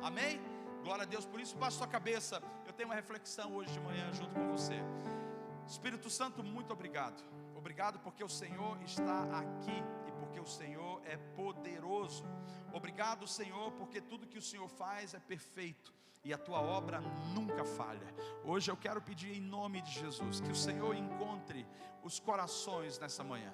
Amém? Glória a Deus por isso. Baixe sua cabeça. Eu tenho uma reflexão hoje de manhã junto com você. Espírito Santo, muito obrigado. Obrigado porque o Senhor está aqui e porque o Senhor é poderoso. Obrigado, Senhor, porque tudo que o Senhor faz é perfeito e a tua obra nunca falha. Hoje eu quero pedir em nome de Jesus que o Senhor encontre os corações nessa manhã.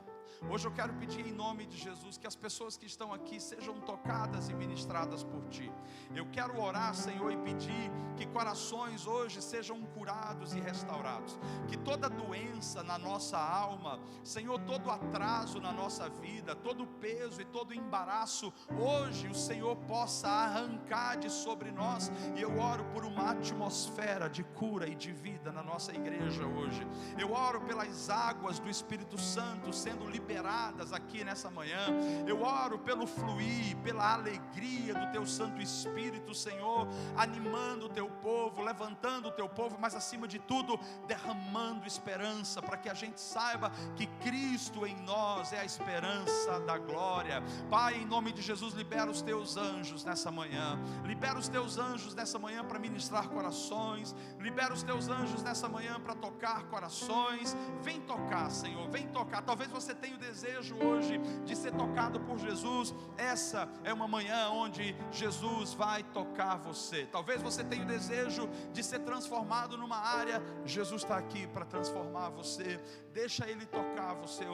Hoje eu quero pedir em nome de Jesus que as pessoas que estão aqui sejam tocadas e ministradas por Ti. Eu quero orar, Senhor, e pedir que corações hoje sejam curados e restaurados. Que toda doença na nossa alma, Senhor, todo atraso na nossa vida, todo peso e todo embaraço, hoje o Senhor possa arrancar de sobre nós. E eu oro por uma atmosfera de cura e de vida na nossa igreja hoje. Eu oro pelas águas do Espírito Santo sendo liberadas aqui nessa manhã. Eu oro pelo fluir, pela alegria do Teu Santo Espírito, Senhor, animando o Teu povo, levantando o Teu povo, mas acima de tudo, derramando esperança, para que a gente saiba que Cristo em nós é a esperança da glória. Pai, em nome de Jesus, libera os Teus anjos nessa manhã. Libera os Teus anjos nessa manhã para ministrar corações. Libera os Teus anjos nessa manhã para tocar corações. Vem tocar, Senhor, vem tocar. Talvez você tenha o desejo hoje de ser tocado por Jesus. Essa é uma manhã onde Jesus vai tocar você. Talvez você tenha o desejo de ser transformado numa área. Jesus está aqui para transformar você. Deixa Ele tocar você,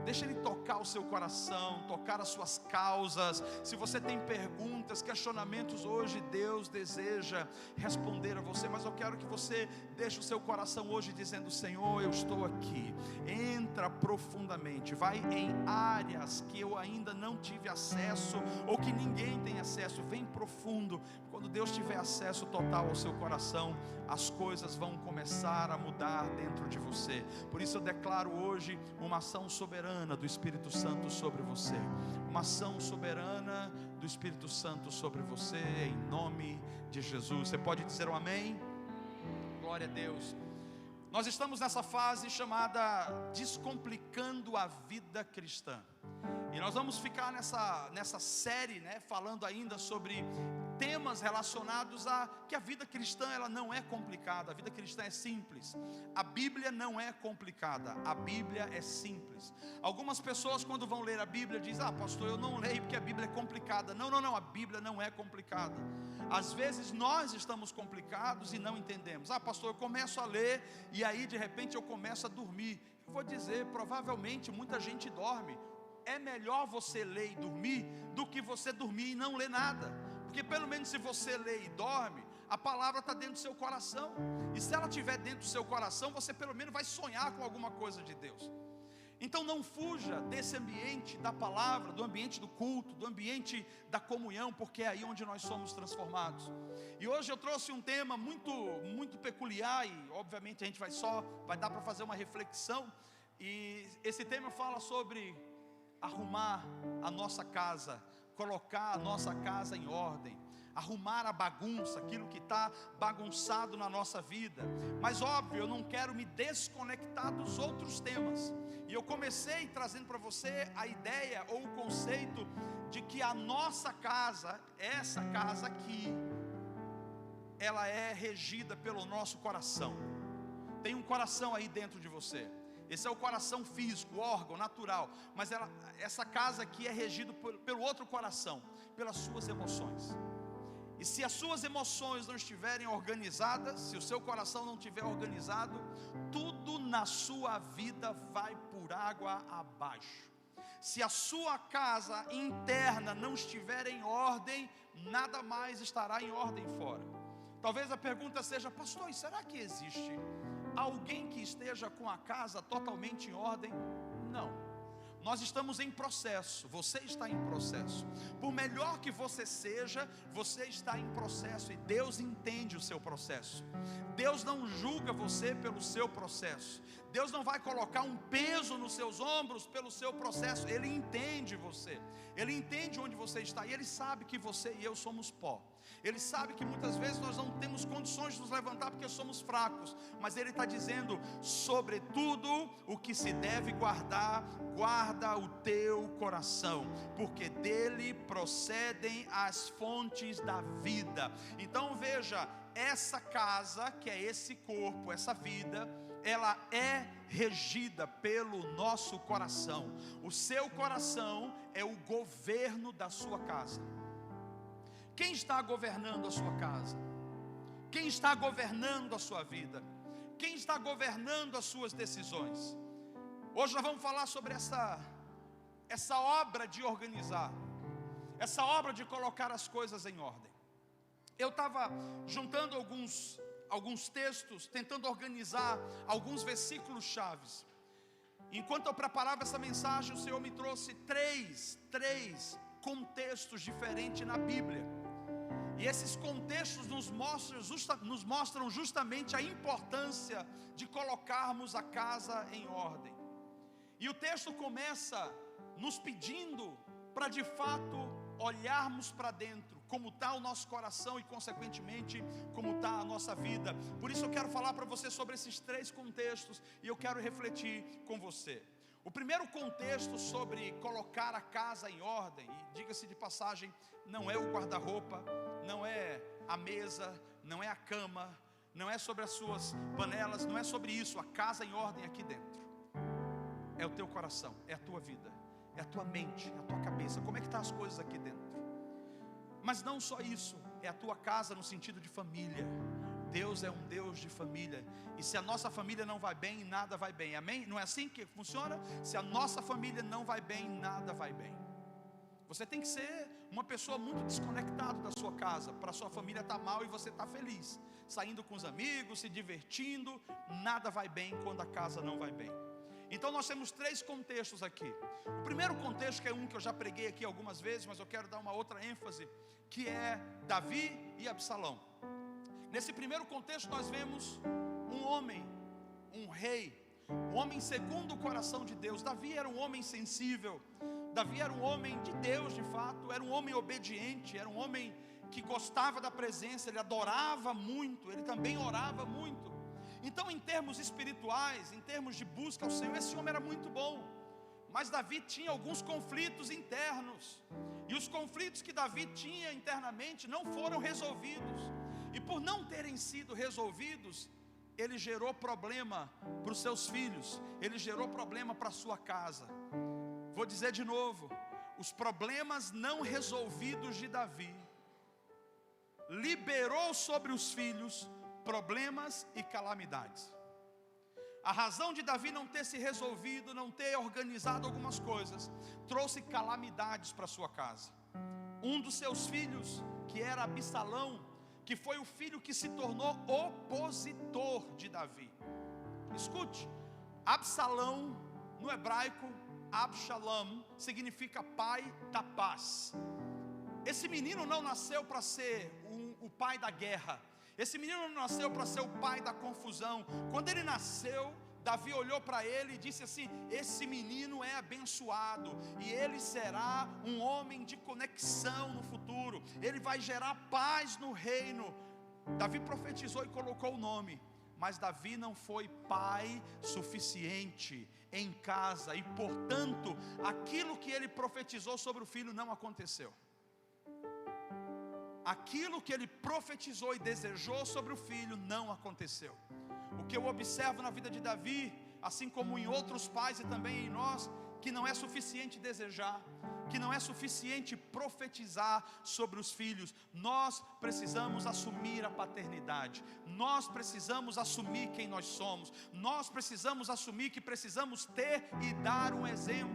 deixa Ele tocar o seu coração, tocar as suas causas. Se você tem perguntas, questionamentos hoje, Deus deseja responder a você, mas eu quero que você deixe o seu coração hoje dizendo: Senhor, eu estou aqui. Entra profundamente, vai em áreas que eu ainda não tive acesso, ou que ninguém tem acesso. Vem profundo. Quando Deus tiver acesso total ao seu coração, as coisas vão começar a mudar dentro de você. Por isso eu declaro hoje uma ação soberana do Espírito Santo sobre você. Uma ação soberana do Espírito Santo sobre você, em nome de Jesus. Você pode dizer um amém? Glória a Deus. Nós estamos nessa fase chamada Descomplicando a Vida Cristã. E nós vamos ficar nessa série, falando ainda sobre temas relacionados a que a vida cristã ela não é complicada, a vida cristã é simples. A Bíblia não é complicada, a Bíblia é simples. Algumas pessoas quando vão ler a Bíblia dizem: pastor, eu não leio porque a Bíblia é complicada. Não, a Bíblia não é complicada. Às vezes nós estamos complicados e não entendemos. Pastor, eu começo a ler e aí de repente eu começo a dormir. Eu vou dizer, provavelmente muita gente dorme. É melhor você ler e dormir do que você dormir e não ler nada. Porque pelo menos se você lê e dorme, a palavra está dentro do seu coração. E se ela estiver dentro do seu coração, você pelo menos vai sonhar com alguma coisa de Deus. Então não fuja desse ambiente da palavra, do ambiente do culto, do ambiente da comunhão, porque é aí onde nós somos transformados. E hoje eu trouxe um tema muito peculiar e obviamente a gente vai dar para fazer uma reflexão. E esse tema fala sobre arrumar a nossa casa, colocar a nossa casa em ordem, arrumar a bagunça, aquilo que está bagunçado na nossa vida. Mas óbvio, eu não quero me desconectar dos outros temas. E eu comecei trazendo para você a ideia ou o conceito de que a nossa casa, essa casa aqui, ela é regida pelo nosso coração. Tem um coração aí dentro de você. Esse é o coração físico, o órgão natural. Mas essa casa aqui é regida pelo outro coração, pelas suas emoções. E se as suas emoções não estiverem organizadas, se o seu coração não estiver organizado, tudo na sua vida vai por água abaixo. Se a sua casa interna não estiver em ordem, nada mais estará em ordem fora. Talvez a pergunta seja: pastor, será que existe alguém que esteja com a casa totalmente em ordem? Não. Nós estamos em processo, você está em processo. Por melhor que você seja, você está em processo. E Deus entende o seu processo. Deus não julga você pelo seu processo. Deus não vai colocar um peso nos seus ombros pelo seu processo. Ele entende você. Ele entende onde você está. E Ele sabe que você e eu somos pó. Ele sabe que muitas vezes nós não temos condições de nos levantar porque somos fracos, mas Ele está dizendo: sobretudo o que se deve guardar, guarda o teu coração, porque dele procedem as fontes da vida. Então veja, essa casa, que é esse corpo, essa vida, ela é regida pelo nosso coração. O seu coração é o governo da sua casa. Quem está governando a sua casa? Quem está governando a sua vida? Quem está governando as suas decisões? Hoje nós vamos falar sobre essa obra de organizar, essa obra de colocar as coisas em ordem. Eu estava juntando alguns textos, tentando organizar alguns versículos chaves. Enquanto eu preparava essa mensagem, o Senhor me trouxe três contextos diferentes na Bíblia. E esses contextos nos mostram justamente a importância de colocarmos a casa em ordem. E o texto começa nos pedindo para de fato olharmos para dentro, como está o nosso coração e consequentemente como está a nossa vida. Por isso eu quero falar para você sobre esses três contextos e eu quero refletir com você. O primeiro contexto sobre colocar a casa em ordem, e diga-se de passagem, não é o guarda-roupa, não é a mesa, não é a cama, não é sobre as suas panelas, não é sobre isso. A casa em ordem aqui dentro é o teu coração, é a tua vida, é a tua mente, é a tua cabeça. Como é que estão as coisas aqui dentro? Mas não só isso, é a tua casa no sentido de família. Deus é um Deus de família, e se a nossa família não vai bem, nada vai bem, amém? Não é assim que funciona? Se a nossa família não vai bem, nada vai bem. Você tem que ser uma pessoa muito desconectada da sua casa, para a sua família estar mal e você estar feliz, saindo com os amigos, se divertindo. Nada vai bem quando a casa não vai bem. Então nós temos três contextos aqui. O primeiro contexto, que é um que eu já preguei aqui algumas vezes, mas eu quero dar uma outra ênfase, que é Davi e Absalão. Nesse primeiro contexto nós vemos um homem, um rei, um homem segundo o coração de Deus. Davi era um homem sensível, Davi era um homem de Deus de fato, era um homem obediente, era um homem que gostava da presença, ele adorava muito, ele também orava muito. Então em termos espirituais, em termos de busca ao Senhor, esse homem era muito bom. Mas Davi tinha alguns conflitos internos, e os conflitos que Davi tinha internamente não foram resolvidos. E por não terem sido resolvidos, ele gerou problema para os seus filhos, ele gerou problema para a sua casa. Vou dizer de novo, os problemas não resolvidos de Davi liberou sobre os filhos problemas e calamidades. A razão de Davi não ter se resolvido, não ter organizado algumas coisas, trouxe calamidades para a sua casa. Um dos seus filhos, que era Absalão, que foi o filho que se tornou opositor de Davi. Escute, Absalão no hebraico, Abshalom, significa pai da paz. Esse menino não nasceu para ser o pai da guerra, esse menino não nasceu para ser o pai da confusão. Quando ele nasceu, Davi olhou para ele e disse assim: esse menino é abençoado, e ele será um homem de conexão no futuro, ele vai gerar paz no reino. Davi profetizou e colocou o nome, mas Davi não foi pai suficiente em casa, e portanto, aquilo que ele profetizou sobre o filho não aconteceu. Aquilo que ele profetizou e desejou sobre o filho não aconteceu. O que eu observo na vida de Davi, assim como em outros pais e também em nós, que não é suficiente desejar, que não é suficiente profetizar sobre os filhos. Nós precisamos assumir a paternidade, nós precisamos assumir quem nós somos, nós precisamos assumir que precisamos ter e dar um exemplo.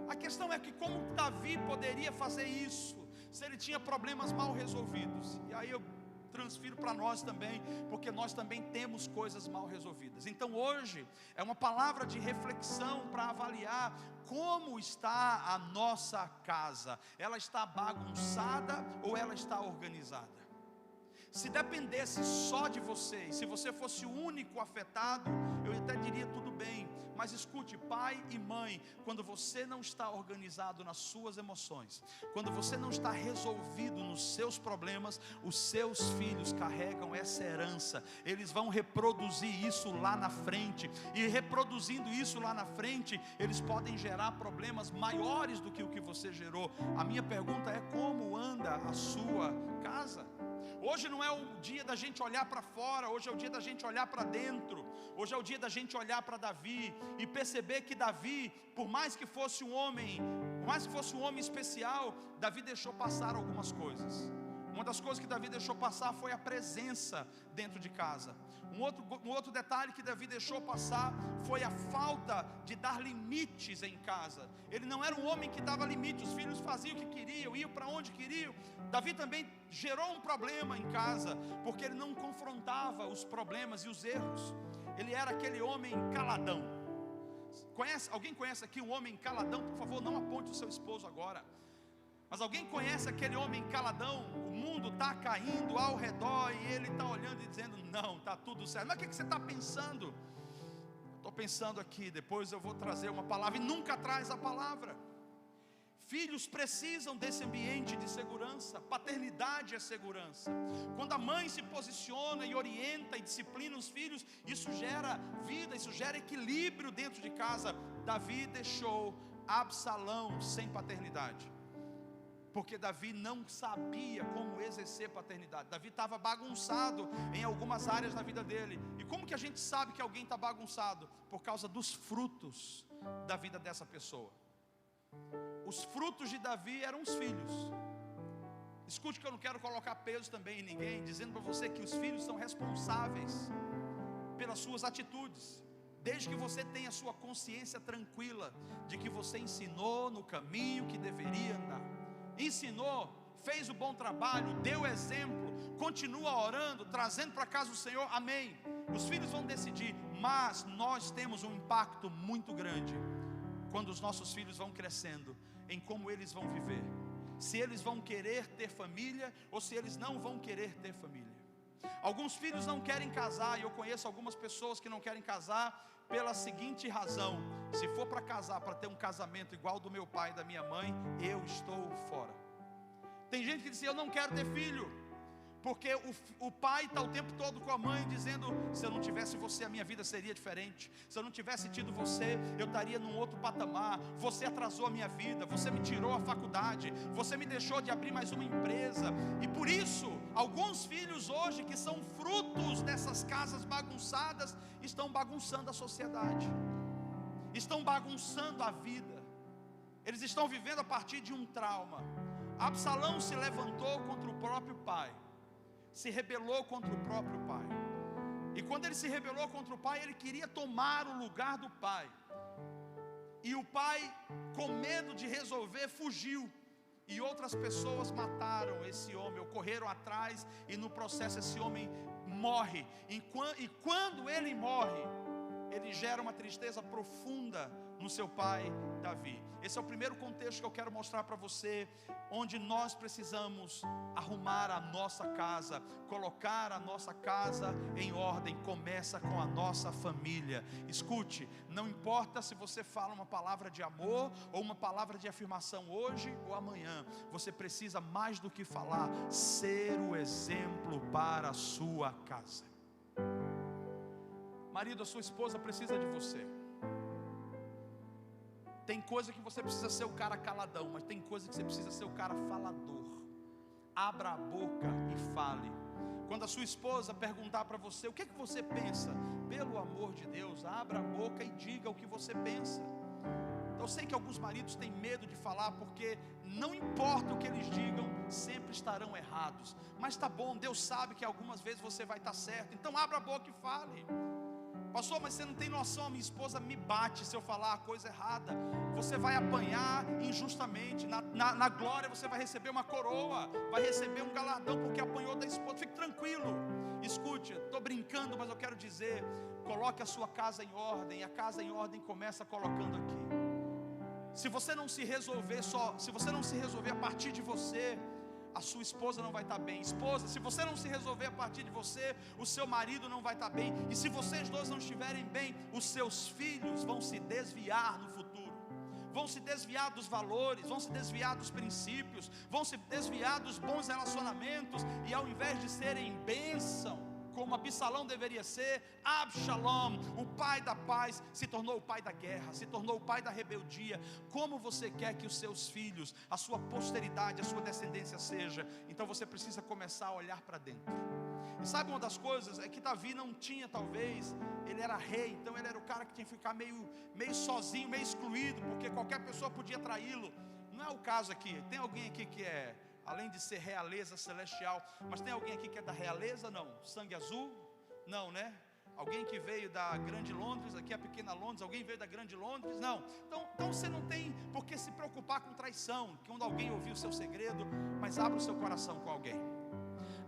A questão é que como Davi poderia fazer isso, se ele tinha problemas mal resolvidos? E aí eu transfiro para nós também, porque nós também temos coisas mal resolvidas. Então hoje é uma palavra de reflexão para avaliar como está a nossa casa. Ela está bagunçada ou ela está organizada? Se dependesse só de você, e se você fosse o único afetado, eu até diria tudo bem. Mas escute, pai e mãe, quando você não está organizado nas suas emoções, quando você não está resolvido nos seus problemas, os seus filhos carregam essa herança. Eles vão reproduzir isso lá na frente, e reproduzindo isso lá na frente, eles podem gerar problemas maiores do que o que você gerou. A minha pergunta é: como anda a sua casa? Hoje não é o dia da gente olhar para fora, hoje é o dia da gente olhar para dentro. Hoje é o dia da gente olhar para Davi e perceber que Davi, por mais que fosse um homem especial, Davi deixou passar algumas coisas. Uma das coisas que Davi deixou passar foi a presença dentro de casa. Um outro detalhe que Davi deixou passar foi a falta de dar limites em casa. Ele não era um homem que dava limites, os filhos faziam o que queriam, iam para onde queriam. Davi também gerou um problema em casa, porque ele não confrontava os problemas e os erros. Ele era aquele homem caladão. Alguém conhece aqui um homem caladão? Por favor, não aponte o seu esposo agora. Mas alguém conhece aquele homem caladão? O mundo está caindo ao redor e ele está olhando e dizendo: não, está tudo certo. Mas o que você está pensando? Estou pensando aqui, depois eu vou trazer uma palavra. E nunca traz a palavra. Filhos precisam desse ambiente de segurança. Paternidade é segurança. Quando a mãe se posiciona e orienta e disciplina os filhos, isso gera vida, isso gera equilíbrio dentro de casa. Davi deixou Absalão sem paternidade, porque Davi não sabia como exercer paternidade. Davi estava bagunçado em algumas áreas da vida dele. E como que a gente sabe que alguém está bagunçado? Por causa dos frutos da vida dessa pessoa. Os frutos de Davi eram os filhos. Escute que eu não quero colocar peso também em ninguém, dizendo para você que os filhos são responsáveis pelas suas atitudes, desde que você tenha a sua consciência tranquila de que você ensinou no caminho que deveria andar. Ensinou, fez o bom trabalho, deu exemplo, continua orando, trazendo para casa o Senhor, amém. Os filhos vão decidir, mas nós temos um impacto muito grande quando os nossos filhos vão crescendo, em como eles vão viver, se eles vão querer ter família ou se eles não vão querer ter família. Alguns filhos não querem casar, e eu conheço algumas pessoas que não querem casar pela seguinte razão: se for para casar, para ter um casamento igual do meu pai e da minha mãe, eu estou fora. Tem gente que diz: eu não quero ter filho, porque o pai está o tempo todo com a mãe dizendo: se eu não tivesse você, a minha vida seria diferente. Se eu não tivesse tido você, eu estaria num outro patamar. Você atrasou a minha vida, você me tirou a faculdade, você me deixou de abrir mais uma empresa. E por isso, alguns filhos hoje, que são frutos dessas casas bagunçadas, estão bagunçando a sociedade, estão bagunçando a vida. Eles estão vivendo a partir de um trauma. Absalão se levantou contra o próprio pai, se rebelou contra o próprio pai. E quando ele se rebelou contra o pai, ele queria tomar o lugar do pai. E o pai, com medo de resolver, fugiu. E outras pessoas mataram esse homem, ou correram atrás, e no processo esse homem morre. E quando ele morre, ele gera uma tristeza profunda no seu pai Davi. Esse é o primeiro contexto que eu quero mostrar para você, onde nós precisamos arrumar a nossa casa, colocar a nossa casa em ordem. Começa com a nossa família. Escute, não importa se você fala uma palavra de amor ou uma palavra de afirmação hoje ou amanhã, você precisa, mais do que falar, ser o exemplo para a sua casa. Marido, a sua esposa precisa de você. Tem coisa que você precisa ser o cara caladão, mas tem coisa que você precisa ser o cara falador. Abra a boca e fale. Quando a sua esposa perguntar para você o que você pensa, pelo amor de Deus, abra a boca e diga o que você pensa. Eu sei que alguns maridos têm medo de falar, porque não importa o que eles digam, sempre estarão errados. Mas tá bom, Deus sabe que algumas vezes você vai estar certo, então abra a boca e fale. Pastor, mas você não tem noção, minha esposa me bate se eu falar a coisa errada. Você vai apanhar injustamente. Na glória você vai receber uma coroa, vai receber um galardão porque apanhou da esposa. Fique tranquilo. Escute, estou brincando, mas eu quero dizer: coloque a sua casa em ordem. E a casa em ordem começa colocando aqui. Se você não se resolver a partir de você, a sua esposa não vai estar bem. Esposa, se você não se resolver a partir de você, o seu marido não vai estar bem. E se vocês dois não estiverem bem, os seus filhos vão se desviar no futuro, vão se desviar dos valores, vão se desviar dos princípios, vão se desviar dos bons relacionamentos. E ao invés de serem bênção, como Absalão deveria ser, Absalom, o pai da paz, se tornou o pai da guerra, se tornou o pai da rebeldia. Como você quer que os seus filhos, a sua posteridade, a sua descendência seja? Então você precisa começar a olhar para dentro. E sabe uma das coisas? É que Davi não tinha, talvez, ele era rei, então ele era o cara que tinha que ficar meio sozinho, meio excluído, porque qualquer pessoa podia traí-lo. Não é o caso aqui. Tem alguém aqui que é, além de ser realeza celestial, mas tem alguém aqui que é da realeza? Não. Sangue azul? Não, né? Alguém que veio da Grande Londres, aqui é a pequena Londres, alguém veio da Grande Londres? Não. Então você não tem por que se preocupar com traição, quando alguém ouvir o seu segredo, mas abra o seu coração com alguém.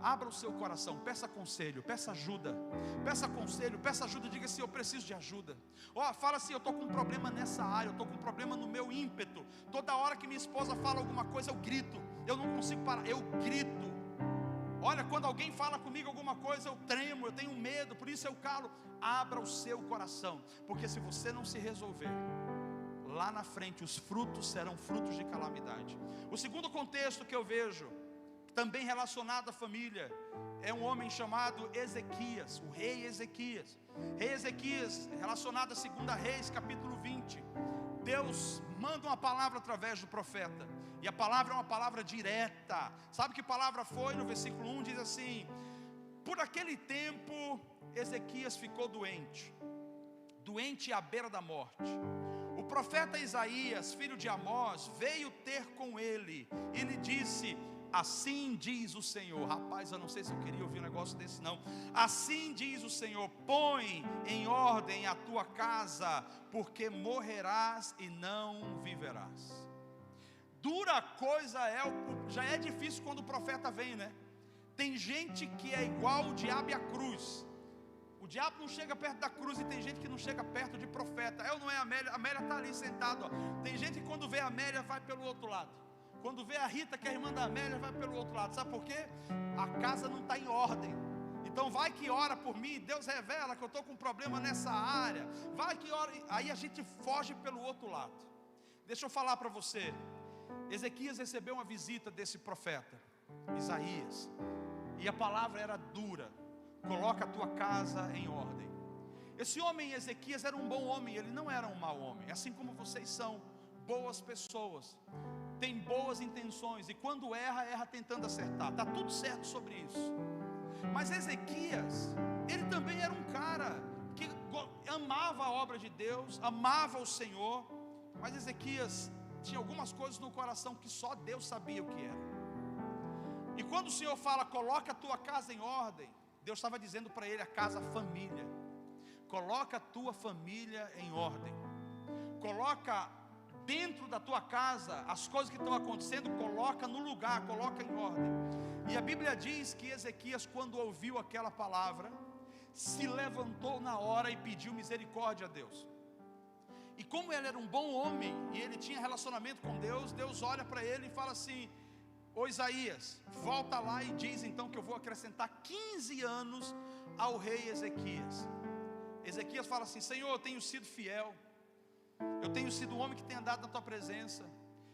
Abra o seu coração, peça conselho, peça ajuda. Peça conselho, peça ajuda, diga assim: eu preciso de ajuda. Fala assim: eu estou com um problema nessa área, eu estou com um problema no meu ímpeto. Toda hora que minha esposa fala alguma coisa, eu grito. Eu não consigo parar, eu grito. Olha, quando alguém fala comigo alguma coisa, eu tremo, eu tenho medo, por isso eu calo. Abra o seu coração, porque se você não se resolver, lá na frente os frutos serão frutos de calamidade. O segundo contexto que eu vejo, também relacionado à família, é um homem chamado Ezequias, o rei Ezequias. Rei Ezequias, relacionado a 2 Reis, capítulo 20. Deus manda uma palavra através do profeta, e a palavra é uma palavra direta. Sabe que palavra foi? No versículo 1 diz assim: por aquele tempo Ezequias ficou doente à beira da morte. O profeta Isaías, filho de Amós, veio ter com ele e lhe disse: assim diz o Senhor. Rapaz, eu não sei se eu queria ouvir um negócio desse não. Assim diz o Senhor: põe em ordem a tua casa, porque morrerás e não viverás. Dura coisa já é difícil quando o profeta vem, né? Tem gente que é igual o diabo e a cruz. O diabo não chega perto da cruz, e tem gente que não chega perto de profeta. É ou não é? A Amélia está ali sentada, ó. Tem gente que quando vê a Amélia vai pelo outro lado. Quando vê a Rita, que é a irmã da Amélia, vai pelo outro lado. Sabe por quê? A casa não está em ordem. Então vai que ora por mim, Deus revela que eu estou com um problema nessa área. Vai que ora, aí a gente foge pelo outro lado. Deixa eu falar para você. Ezequias recebeu uma visita desse profeta Isaías, e a palavra era dura: coloca a tua casa em ordem. Esse homem Ezequias era um bom homem, ele não era um mau homem. Assim como vocês são boas pessoas, tem boas intenções, e quando erra tentando acertar. Está tudo certo sobre isso. Mas Ezequias, ele também era um cara que amava a obra de Deus, amava o Senhor. Mas Ezequias tinha algumas coisas no coração que só Deus sabia o que era. E quando o Senhor fala: coloca a tua casa em ordem, Deus estava dizendo para ele a casa, a família. Coloca a tua família em ordem. Coloca dentro da tua casa as coisas que estão acontecendo, coloca no lugar, coloca em ordem. E a Bíblia diz que Ezequias, quando ouviu aquela palavra, se levantou na hora e pediu misericórdia a Deus. E como ele era um bom homem e ele tinha relacionamento com Deus, Deus olha para ele e fala assim: ô Isaías, volta lá e diz então que eu vou acrescentar 15 anos ao rei Ezequias. Ezequias fala assim: Senhor, eu tenho sido fiel, eu tenho sido um homem que tem andado na tua presença,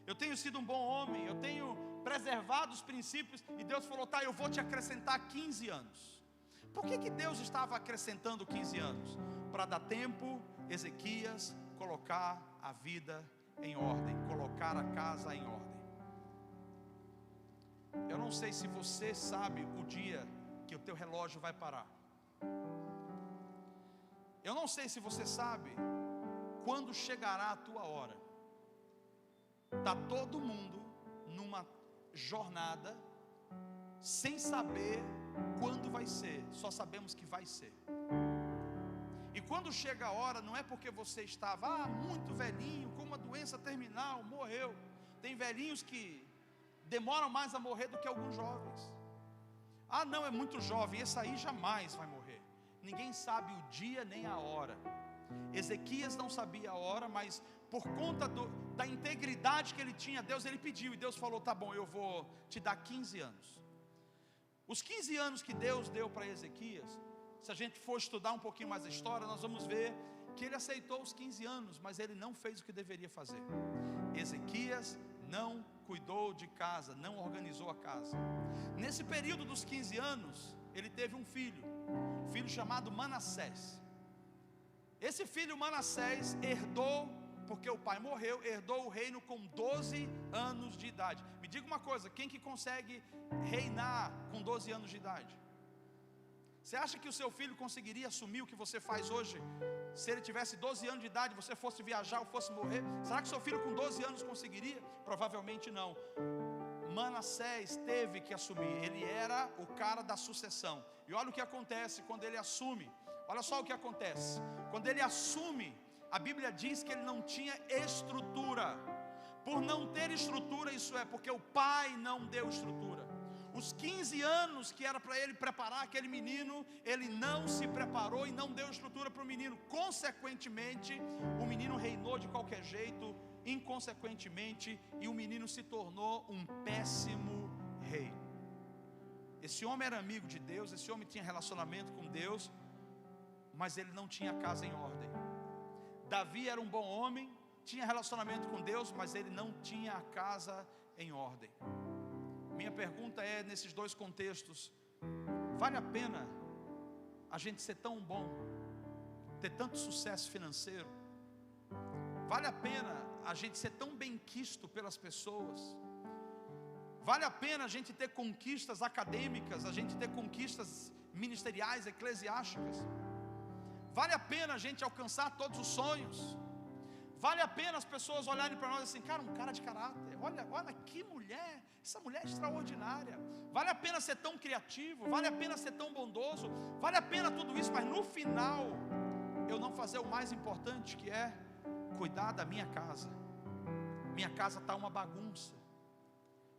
eu tenho sido um bom homem, eu tenho preservado os princípios. E Deus falou: tá, eu vou te acrescentar 15 anos. Por que Deus estava acrescentando 15 anos? Para dar tempo Ezequias colocar a vida em ordem, colocar a casa em ordem. Eu não sei se você sabe o dia que o teu relógio vai parar. Eu não sei se você sabe quando chegará a tua hora. Está todo mundo numa jornada sem saber quando vai ser, só sabemos que vai ser. E quando chega a hora, não é porque você estava muito velhinho, com uma doença terminal, morreu. Tem velhinhos que demoram mais a morrer do que alguns jovens. Não, é muito jovem, esse aí jamais vai morrer. Ninguém sabe o dia nem a hora. Ezequias não sabia a hora, mas por conta da integridade que ele tinha a Deus, ele pediu, e Deus falou: tá bom, eu vou te dar 15 anos. Os 15 anos que Deus deu para Ezequias, se a gente for estudar um pouquinho mais a história, nós vamos ver que ele aceitou os 15 anos, mas ele não fez o que deveria fazer. Ezequias não cuidou de casa, não organizou a casa. Nesse período dos 15 anos, ele teve um filho chamado Manassés. Esse filho Manassés herdou, porque o pai morreu, herdou o reino com 12 anos de idade. Me diga uma coisa, quem que consegue reinar com 12 anos de idade? Você acha que o seu filho conseguiria assumir o que você faz hoje? Se ele tivesse 12 anos de idade, você fosse viajar ou fosse morrer, será que seu filho com 12 anos conseguiria? Provavelmente não. Manassés teve que assumir, ele era o cara da sucessão. E olha o que acontece quando ele assume. Olha só o que acontece. Quando ele assume, a Bíblia diz que ele não tinha estrutura. Por não ter estrutura, isso é porque o pai não deu estrutura. Os 15 anos que era para ele preparar aquele menino, ele não se preparou e não deu estrutura para o menino. Consequentemente, o menino reinou de qualquer jeito, inconsequentemente, e o menino se tornou um péssimo rei. Esse homem era amigo de Deus, esse homem tinha relacionamento com Deus, mas ele não tinha casa em ordem. Davi era um bom homem, tinha relacionamento com Deus, mas ele não tinha a casa em ordem. Minha pergunta é, nesses dois contextos, vale a pena a gente ser tão bom, ter tanto sucesso financeiro? Vale a pena a gente ser tão benquisto pelas pessoas? Vale a pena a gente ter conquistas acadêmicas, a gente ter conquistas ministeriais, eclesiásticas? Vale a pena a gente alcançar todos os sonhos? Vale a pena as pessoas olharem para nós assim: cara, um cara de caráter, olha que mulher, essa mulher é extraordinária. Vale a pena ser tão criativo, vale a pena ser tão bondoso, vale a pena tudo isso, mas no final, eu não fazer o mais importante, que é cuidar da minha casa. Minha casa está uma bagunça.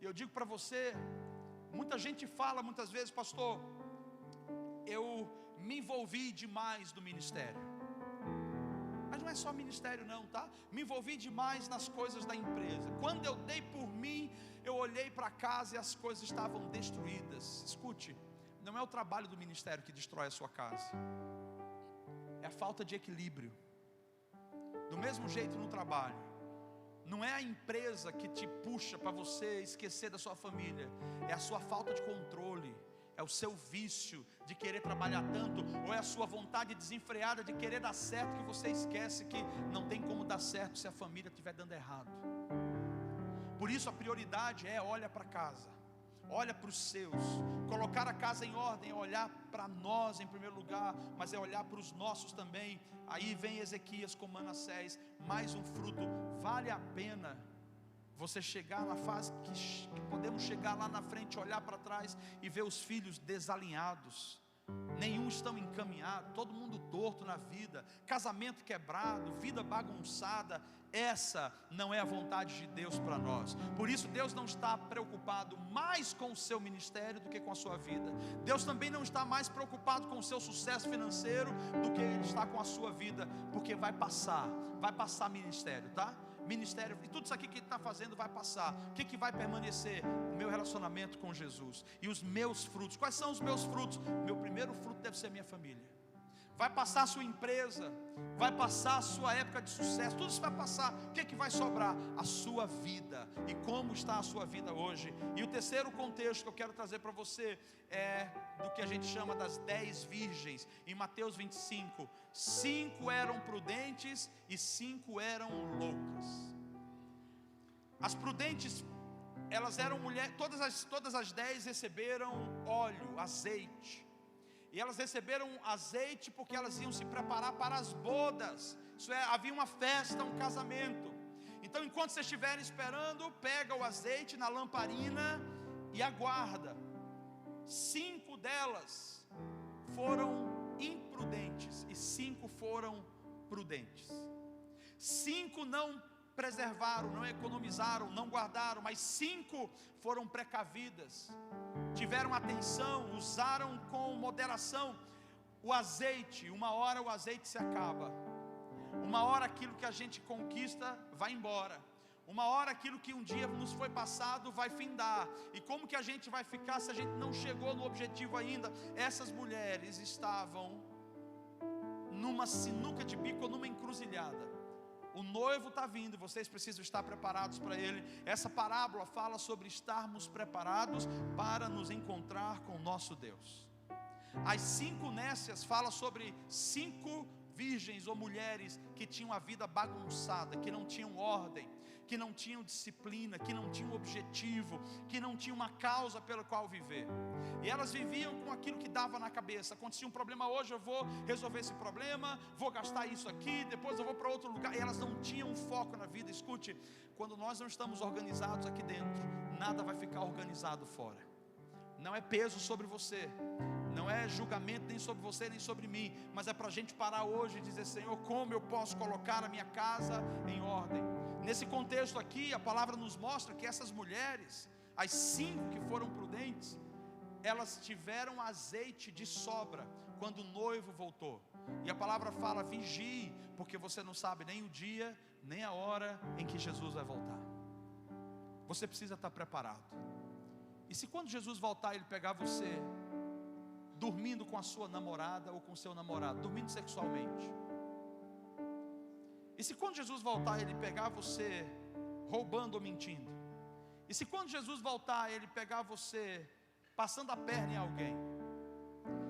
E eu digo para você, muita gente fala muitas vezes: pastor, eu me envolvi demais no ministério. Mas não é só ministério não, tá? Me envolvi demais nas coisas da empresa. Quando eu dei por mim, eu olhei para casa e as coisas estavam destruídas. Escute, não é o trabalho do ministério que destrói a sua casa, é a falta de equilíbrio. Do mesmo jeito no trabalho, não é a empresa que te puxa para você esquecer da sua família, é a sua falta de controle, é o seu vício de querer trabalhar tanto, ou é a sua vontade desenfreada de querer dar certo, que você esquece que não tem como dar certo se a família estiver dando errado. Por isso a prioridade é: olha para casa, olha para os seus. Colocar a casa em ordem é olhar para nós em primeiro lugar, mas é olhar para os nossos também. Aí vem Ezequias com Manassés, mais um fruto. Vale a pena você chegar na fase que podemos chegar lá na frente, olhar para trás e ver os filhos desalinhados, nenhum estão encaminhados, todo mundo torto na vida, casamento quebrado, vida bagunçada. Essa não é a vontade de Deus para nós. Por isso Deus não está preocupado mais com o seu ministério do que com a sua vida. Deus também não está mais preocupado com o seu sucesso financeiro do que Ele está com a sua vida, porque vai passar ministério, tá? Ministério, e tudo isso aqui que ele está fazendo vai passar. O que vai permanecer? O meu relacionamento com Jesus e os meus frutos. Quais são os meus frutos? Meu primeiro fruto deve ser minha família. Vai passar a sua empresa, vai passar a sua época de sucesso, tudo isso vai passar. O que vai sobrar? A sua vida. E como está a sua vida hoje? E o terceiro contexto que eu quero trazer para você é do que a gente chama das 10 virgens. Em Mateus 25, 5 eram prudentes e 5 eram loucas. As prudentes, elas eram mulheres, todas as 10 receberam óleo, azeite. E elas receberam azeite porque elas iam se preparar para as bodas. Isso é, havia uma festa, um casamento. Então, enquanto vocês estiverem esperando, pega o azeite na lamparina e aguarda. 5 delas foram imprudentes e 5 foram prudentes. 5 não preservaram, não economizaram, não guardaram, mas 5 foram precavidas, tiveram atenção, usaram com moderação. O azeite, uma hora o azeite se acaba, Uma hora aquilo que a gente conquista vai embora. Uma hora aquilo que um dia nos foi passado vai findar. E como que a gente vai ficar se a gente não chegou no objetivo ainda? Essas mulheres estavam numa sinuca de bico ou numa encruzilhada. O noivo está vindo, vocês precisam estar preparados para ele. Essa parábola fala sobre estarmos preparados para nos encontrar com o nosso Deus. As 5 nécias fala sobre 5 virgens ou mulheres que tinham a vida bagunçada, que não tinham ordem, que não tinham disciplina, que não tinham objetivo, que não tinham uma causa pela qual viver. E elas viviam com aquilo que dava na cabeça. Acontecia um problema hoje, eu vou resolver esse problema, vou gastar isso aqui, depois eu vou para outro lugar. E elas não tinham um foco na vida. Escute, quando nós não estamos organizados aqui dentro, nada vai ficar organizado fora. Não é peso sobre você, não é julgamento nem sobre você nem sobre mim, mas é para a gente parar hoje e dizer: Senhor, como eu posso colocar a minha casa em ordem? Nesse contexto aqui, a palavra nos mostra que essas mulheres, as 5 que foram prudentes, elas tiveram azeite de sobra quando o noivo voltou. E a palavra fala: vigie, porque você não sabe nem o dia, nem a hora em que Jesus vai voltar. Você precisa estar preparado. E se quando Jesus voltar, Ele pegar você dormindo com a sua namorada ou com o seu namorado, dormindo sexualmente, e se quando Jesus voltar, Ele pegar você roubando ou mentindo, e se quando Jesus voltar, Ele pegar você passando a perna em alguém,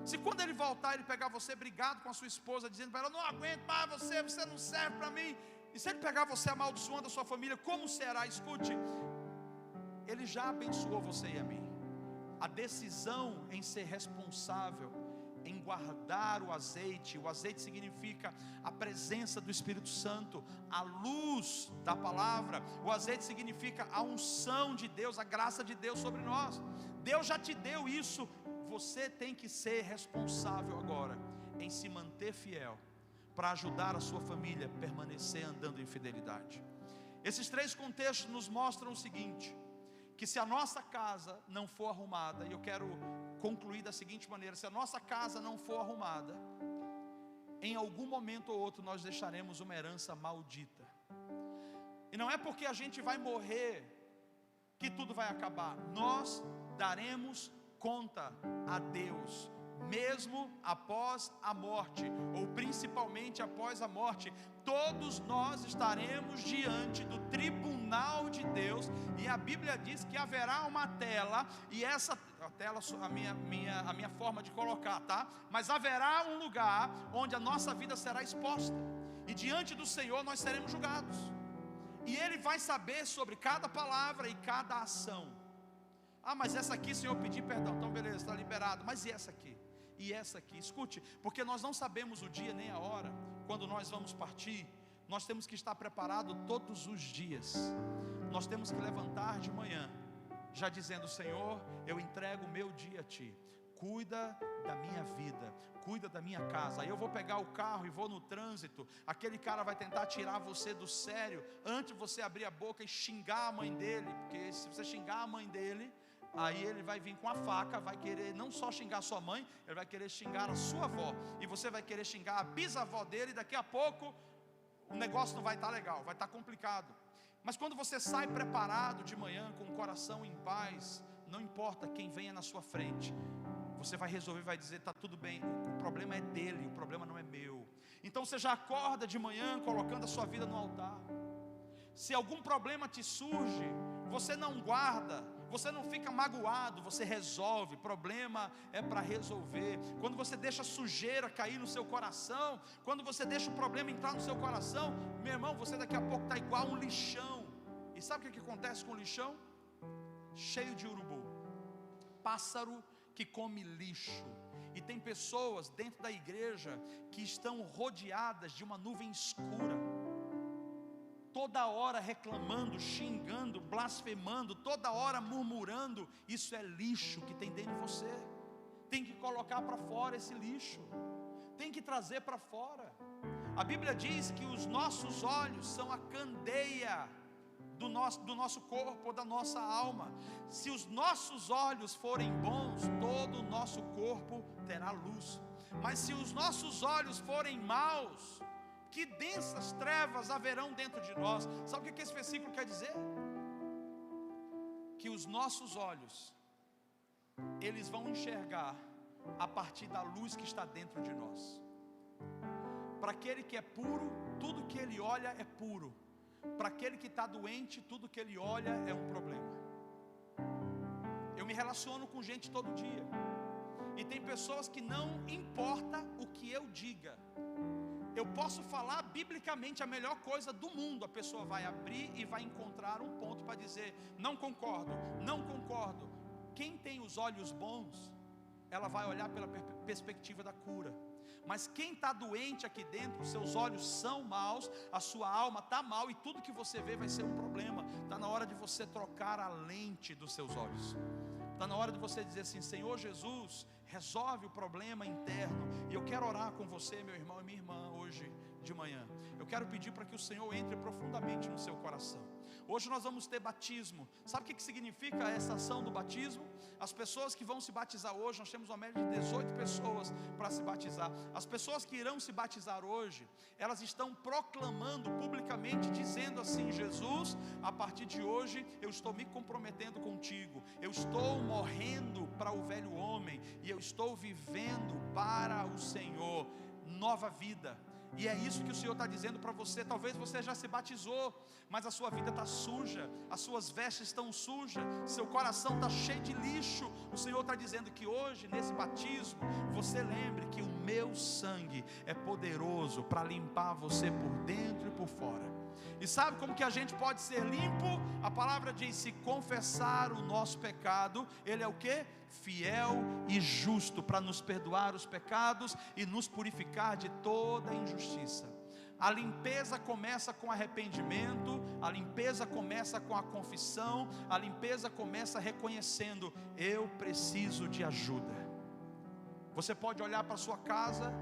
se quando Ele voltar, Ele pegar você brigado com a sua esposa, dizendo para ela: eu não aguento mais você não serve para mim, e se Ele pegar você amaldiçoando a sua família, como será? Escute, Ele já abençoou você e a mim. A decisão em ser responsável, em guardar o azeite significa a presença do Espírito Santo, a luz da palavra. O azeite significa a unção de Deus, a graça de Deus sobre nós. Deus já te deu isso, você tem que ser responsável agora em se manter fiel, para ajudar a sua família a permanecer andando em fidelidade. Esses 3 contextos nos mostram o seguinte: que se a nossa casa não for arrumada, e eu quero concluir da seguinte maneira: se a nossa casa não for arrumada, em algum momento ou outro nós deixaremos uma herança maldita. E não é porque a gente vai morrer que tudo vai acabar. Nós daremos conta a Deus, mesmo após a morte, ou principalmente após a morte. Todos nós estaremos diante do tribunal de Deus, e a Bíblia diz que haverá uma tela, e essa tela, a minha forma de colocar, tá? Mas haverá um lugar onde a nossa vida será exposta, e diante do Senhor nós seremos julgados, e Ele vai saber sobre cada palavra e cada ação. Ah, mas essa aqui, Senhor, eu pedi perdão, então beleza, está liberado. Mas e essa aqui? E essa aqui? Escute, porque nós não sabemos o dia nem a hora quando nós vamos partir. Nós temos que estar preparados todos os dias. Nós temos que levantar de manhã já dizendo: Senhor, eu entrego o meu dia a Ti. Cuida da minha vida, cuida da minha casa. Aí eu vou pegar o carro e vou no trânsito, aquele cara vai tentar tirar você do sério, antes de você abrir a boca e xingar a mãe dele, porque se você xingar a mãe dele, aí ele vai vir com a faca, vai querer não só xingar a sua mãe, ele vai querer xingar a sua avó, e você vai querer xingar a bisavó dele, e daqui a pouco o negócio não vai estar legal, vai estar complicado. Mas quando você sai preparado de manhã, com o coração em paz, não importa quem venha na sua frente, você vai resolver, vai dizer: está tudo bem, o problema é dele, o problema não é meu. Então você já acorda de manhã colocando a sua vida no altar. Se algum problema te surge, você não guarda, você não fica magoado, você resolve. Problema é para resolver. Quando você deixa a sujeira cair no seu coração, quando você deixa o problema entrar no seu coração, meu irmão, você daqui a pouco está igual um lixão. E sabe o que acontece com o lixão? Cheio de urubu, pássaro que come lixo. E tem pessoas dentro da igreja que estão rodeadas de uma nuvem escura, toda hora reclamando, xingando, blasfemando, toda hora murmurando. Isso é lixo que tem dentro de você. Tem que colocar para fora esse lixo, tem que trazer para fora. A Bíblia diz que os nossos olhos são a candeia do nosso corpo, da nossa alma. Se os nossos olhos forem bons, todo o nosso corpo terá luz. Mas se os nossos olhos forem maus, que densas trevas haverão dentro de nós. Sabe o que esse versículo quer dizer? Que os nossos olhos, eles vão enxergar a partir da luz que está dentro de nós. Para aquele que é puro, tudo que ele olha é puro. Para aquele que está doente, tudo que ele olha é um problema. Eu me relaciono com gente todo dia, e tem pessoas que não importa o que eu diga, eu posso falar biblicamente a melhor coisa do mundo, a pessoa vai abrir e vai encontrar um ponto para dizer: não concordo, não concordo. Quem tem os olhos bons, ela vai olhar pela perspectiva da cura. Mas quem está doente aqui dentro, os seus olhos são maus, a sua alma está mal, e tudo que você vê vai ser um problema. Está na hora de você trocar a lente dos seus olhos. Está na hora de você dizer assim: Senhor Jesus, resolve o problema interno. E eu quero orar com você, meu irmão e minha irmã, hoje de manhã. Eu quero pedir para que o Senhor entre profundamente no seu coração. Hoje nós vamos ter batismo. Sabe o que significa essa ação do batismo? As pessoas que vão se batizar hoje, nós temos uma média de 18 pessoas para se batizar. As pessoas que irão se batizar hoje, elas estão proclamando publicamente, dizendo assim: Jesus, a partir de hoje eu estou me comprometendo contigo. Eu estou morrendo para o velho homem e eu estou vivendo para o Senhor. Nova vida. E é isso que o Senhor está dizendo para você. Talvez você já se batizou, mas a sua vida está suja, as suas vestes estão sujas, seu coração está cheio de lixo. O Senhor está dizendo que hoje, nesse batismo, você lembre que o meu sangue é poderoso para limpar você por dentro e por fora. E sabe como que a gente pode ser limpo? A palavra diz: se confessar o nosso pecado, Ele é o quê? Fiel e justo para nos perdoar os pecados e nos purificar de toda injustiça. A limpeza começa com arrependimento, a limpeza começa com a confissão, a limpeza começa reconhecendo: eu preciso de ajuda. Você pode olhar para a sua casa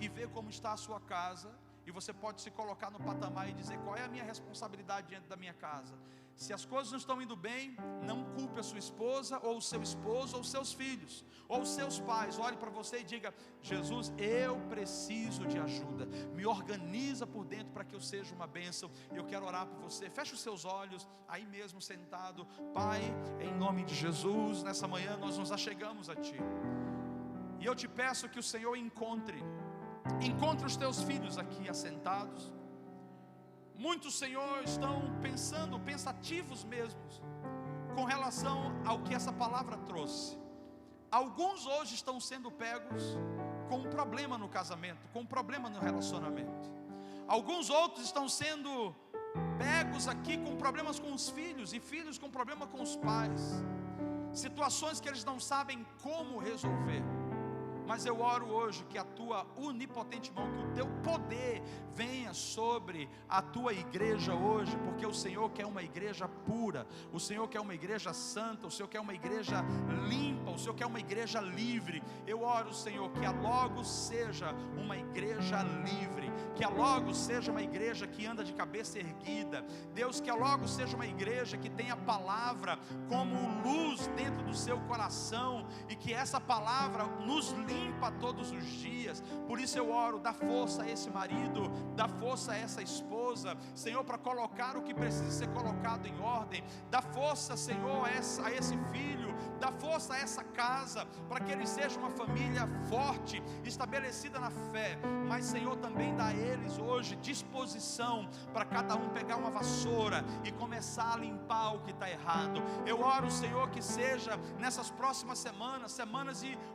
e ver como está a sua casa, e você pode se colocar no patamar e dizer: qual é a minha responsabilidade diante da minha casa? Se as coisas não estão indo bem, não culpe a sua esposa, ou o seu esposo, ou os seus filhos, ou os seus pais. Olhe para você e diga: Jesus, eu preciso de ajuda. Me organiza por dentro para que eu seja uma bênção. Eu quero orar por você. Feche os seus olhos, aí mesmo sentado. Pai, em nome de Jesus, nessa manhã nós nos achegamos a Ti. E eu te peço que o Senhor encontre os teus filhos aqui assentados. Muitos, Senhor, estão pensando, pensativos mesmos, com relação ao que essa palavra trouxe. Alguns hoje estão sendo pegos com um problema no casamento, com um problema no relacionamento. Alguns outros estão sendo pegos aqui com problemas com os filhos, e filhos com problema com os pais. Situações que eles não sabem como resolver. Mas eu oro hoje que a tua onipotente mão, que o teu poder venha sobre a tua igreja hoje, porque o Senhor quer uma igreja pura, o Senhor quer uma igreja santa, o Senhor quer uma igreja limpa, o Senhor quer uma igreja livre. Eu oro, Senhor, que a Logos seja uma igreja livre, que a Logos seja uma igreja que anda de cabeça erguida. Deus, que a Logos seja uma igreja que tenha a palavra como luz dentro do seu coração, e que essa palavra nos limpa todos os dias. Por isso eu oro: dá força a esse marido, dá força a essa esposa, Senhor, para colocar o que precisa ser colocado em ordem. Dá força, Senhor, a esse filho, dá força a essa casa, para que ele seja uma família forte, estabelecida na fé. Mas, Senhor, também dá a eles hoje disposição para cada um pegar uma vassoura e começar a limpar o que está errado. Eu oro, Senhor, que seja nessas próximas semanas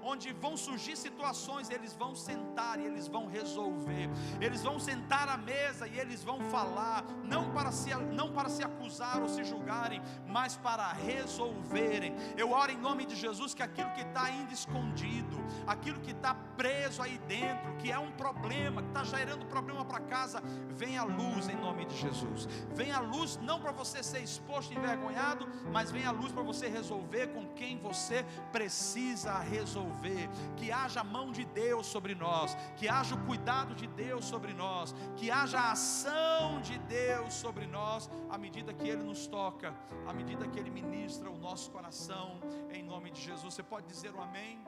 onde vão surgir situações, eles vão sentar e eles vão resolver. Eles vão sentar à mesa e eles vão falar, não para se acusar ou se julgarem, mas para resolverem. Eu oro em nome de Jesus que aquilo que está ainda escondido, aquilo que está preso aí dentro, que é um problema, que está gerando problema para casa, venha à luz em nome de Jesus. Venha à luz, não para você ser exposto e envergonhado, mas venha à luz para você resolver com quem você precisa resolver. Que haja a mão de Deus sobre nós, que haja o cuidado de Deus sobre nós, que haja a ação de Deus sobre nós, à medida que Ele nos toca, à medida que Ele ministra o nosso coração, em nome de Jesus. Você pode dizer um amém?